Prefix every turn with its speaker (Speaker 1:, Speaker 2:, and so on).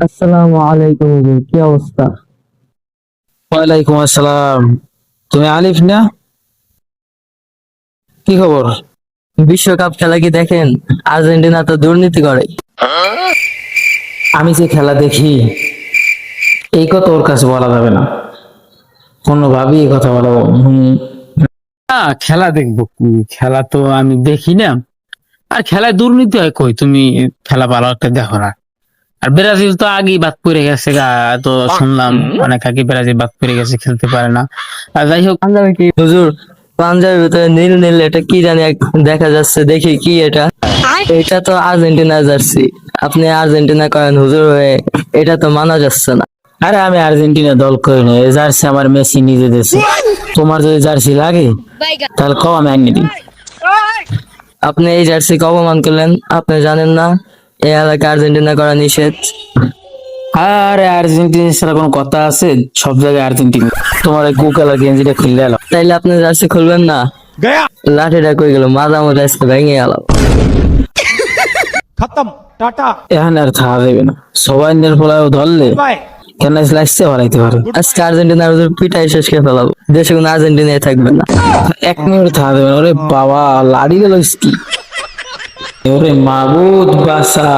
Speaker 1: আসসালামু আলাইকুম হুজুর, কি অবস্থা?
Speaker 2: ওয়ালাইকুম আসসালাম। তুমি আলিফ না? কি খবর?
Speaker 1: বিশ্বকাপ খেলা কি দেখেন? আর্জেন্টিনা তো দুর্নীতি করে।
Speaker 2: আমি যে খেলা দেখি এই কথা ওর কাছে বলা যাবে না, কোনোভাবেই এই কথা বলা না। খেলা দেখবো কি? খেলা তো আমি দেখি না। আর খেলায় দুর্নীতি হয় কই? তুমি খেলা ভালো একটা দেখো না। আর ব্রাজিল তো আগেই বাদ পড়ে গেছে গা। তো শুনলাম অনেক আগে ব্রাজিল বাদ পড়ে গেছে, খেলতে পারে না। আর যাই হোক,
Speaker 1: পাঞ্জাবি কি হুজুর? পাঞ্জাবির ভিতরে নীল নীল এটা কি জানি দেখা যাচ্ছে, দেখি কি এটা? এটা তো আর্জেন্টিনা জার্সি। আপনি আর্জেন্টিনা করেন হুজুর হয়ে, এটা তো মানা যাচ্ছে না।
Speaker 2: আরে আমি আর্জেন্টিনা দল করি না, এই জার্সি আমার মেসি নিজে দিয়েছে। তোমার যদি জার্সি লাগে তাহলে কও, আমি আনিয়ে দিই।
Speaker 1: আপনি এই জার্সিকে অপমান করলেন, আপনি জানেন না এই এলাকায় আর্জেন্টিনা করা নিষেধ।
Speaker 2: আরে আর্জেন্টিনা ছাড়া কোনো কথা আছে? সব জায়গায় আর্জেন্টিনা। তোমার ওই গোকালা গেঞ্জিটা খুললে এলো।
Speaker 1: তাইলে আপনি জার্সি খুলবেন না? লাঠিটা কই গেল? মাজা মজা আজকে ভেঙে গেল।
Speaker 3: खत्म टाटा
Speaker 2: এখন আর থাকা যাবে না, সবাই নির্ভলায় ধরলে
Speaker 3: बाय
Speaker 2: কেন লাগছে হারাইতে পারে।
Speaker 1: আজকে আর্জেন্টিনার হুজুর পিটাই শেষ করে ফেলাবো, দেশে কোনো আর্জেন্টিনাই থাকবে না।
Speaker 2: 1 মিনিট থাকা যাবে না। ওরে বাবা, লাড়ি গেল কি? ওরে মাবুদ বাসা।